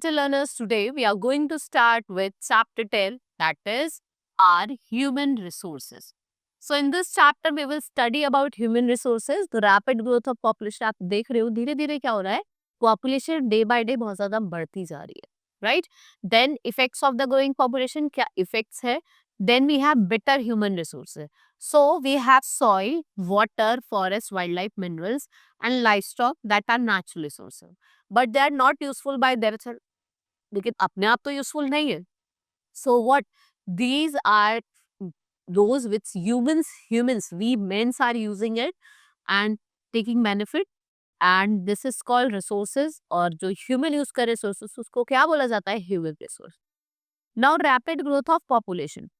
little learners, today we are going to start with chapter 10, that is our human resources. So in this chapter we will study about human resources, the rapid growth of population. आप देख रहे हो धीरे धीरे क्या हो रहा है, पॉपुलेशन डे बाय डे बहुत ज्यादा बढ़ती जा रही है, right. Then effects of the growing population, क्या इफेक्ट्स है. Then we have better human resources. So we have soil, water, forest, wildlife, minerals and livestock that are natural resources. But they are not useful by themselves. लेकिन अपने आप तो useful नहीं है. So what? These are those which humans, we men's are using it and taking benefit. And this is called resources. और जो human use करे resources उसको क्या बोला जाता है? Human resource. Now rapid growth of population.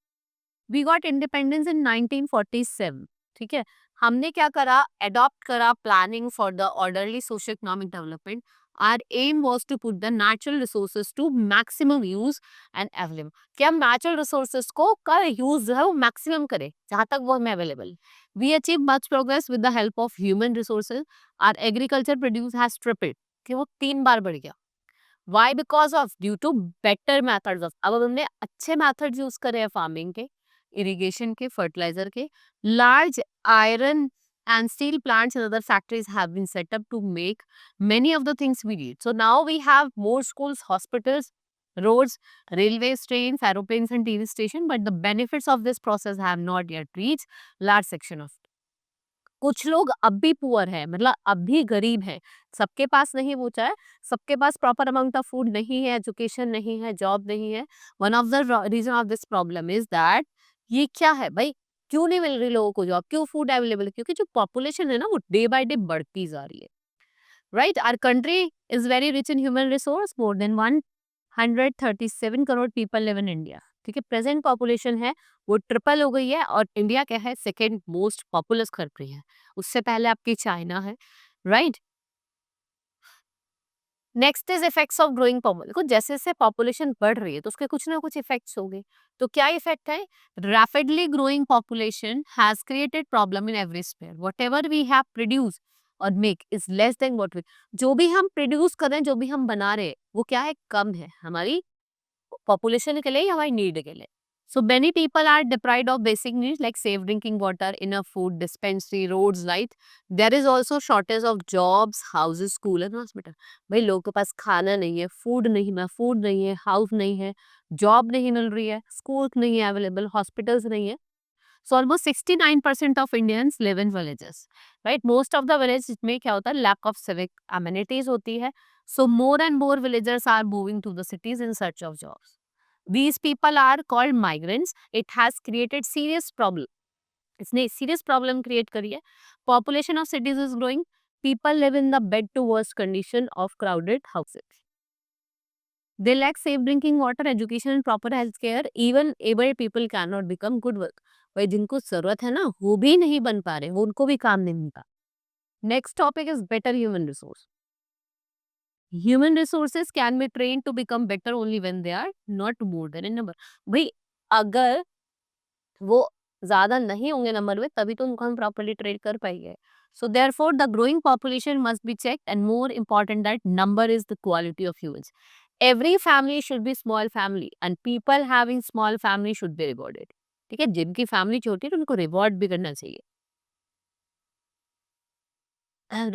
We got independence in 1947. ठीक है, हमने क्या करा, अडॉप्ट करा planning for the orderly socio economic development. Our aim was to put the natural resources to maximum use and available. कि हम natural resources को का यूज जो है वो मैक्सिमम करें जहां तक वो हमें available. We achieve much progress with the help of human resources. Our agriculture produce has tripled, कि वो 3 बार बढ़ गया. Why? Because of due to better methods of, अब हमने अच्छे मैथड्स यूज करे हैं फार्मिंग के, irrigation के, fertilizer के. Large iron and steel plants and other factories have been set up to make many of the things we need. So now we have more schools, hospitals, roads, railways, trains, aeroplanes and TV station. But the benefits of this process have not yet reached large section of. कुछ लोग अब भी poor है, मतलब अब भी गरीब है. सबके पास नहीं पहुंचा है, सबके पास प्रॉपर अमाउंट ऑफ फूड नहीं है, एजुकेशन नहीं है, जॉब नहीं है. One of the reason of this problem is that, ये क्या है भाई, क्यों नहीं मिल रही लोगों को जॉब, क्यों फूड अवेलेबल है? क्योंकि जो पॉपुलेशन है ना वो डे बाय डे बढ़ती जा रही है, right. Our country is very rich in human resource. More than 137 crore people live in India. ठीक है, प्रेजेंट पॉपुलेशन है वो ट्रिपल हो गई है. और इंडिया क्या है, सेकेंड मोस्ट पॉपुलस कंट्री है. उससे पहले आपकी चाइना है, right. Next is effects of growing population. देखो जैसे जैसे पॉपुलेशन बढ़ रही है तो उसके कुछ ना कुछ इफेक्ट्स होंगे. तो क्या इफेक्ट है? Rapidly growing population has created problem in every sphere. Whatever we have produce or make is less than what we, जो भी हम प्रोड्यूस कर रहे हैं, जो भी हम बना रहे हैं, वो क्या है, कम है हमारी पॉपुलेशन के लिए या हमारी नीड के लिए. So many people are deprived of basic needs like safe drinking water, enough food, dispensary, roads, right? There is also shortage of jobs, houses, school and hospital. भाई लोगों के पास खाना नहीं है, फूड नहीं है, हाउस नहीं है, जॉब नहीं मिल रही है, स्कूल नहीं है अवेलेबल, हॉस्पिटल्स नहीं है. So almost 69% of Indians live in villages, right? Most of the villages में क्या होता है, lack of civic amenities होती है. So more and more villagers are moving to the cities in search of jobs. These people are called migrants. It has created serious problem. इसने serious problem create करी है. Population of cities is growing. People live in the bed to worst condition of crowded houses. They lack safe drinking water, education and proper health care. Even able people cannot become good work. भाई जिनको जरूरत है ना वो भी नहीं बन पा रहे, वो उनको भी काम नहीं मिलता. Next topic is better human resource. Human resources can be trained to become better only when they are not more than in number. भाई अगर वो ज्यादा नहीं होंगे नंबर में तभी तो उनको हम प्रॉपरली ट्रेन कर पाएंगे. So therefore the growing population must be checked and more important that number is the quality of humans. Every family should be small family and people having small family should be rewarded. ठीक है, जिनकी family छोटी है उनको reward भी करना चाहिए.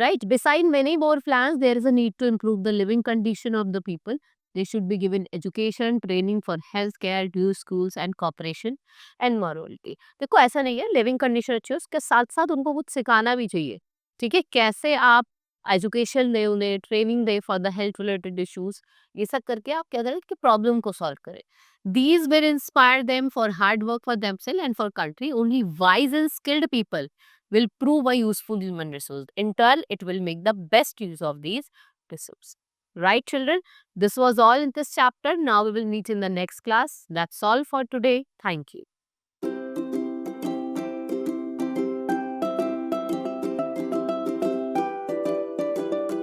Right. Beside many more plans, there is a need to improve the living condition of the people. They should be given education, training for healthcare, due schools and cooperation and morality. देखो ऐसा नहीं है, living condition अच्छी है उसके साथ साथ उनको कुछ सिखाना भी चाहिए. ठीक है, कैसे आप एजुकेशन दे, उन्हें training they for the health related issues. ये सब करके आप क्या करें कि प्रॉब्लम को सॉल्व करें. These will inspire them for hard work for themselves and for country. Only wise and skilled people will prove a useful human resource. In turn, it will make the best use of these resources. Right, children? This was all in this chapter. Now we will meet in the next class. That's all for today. Thank you.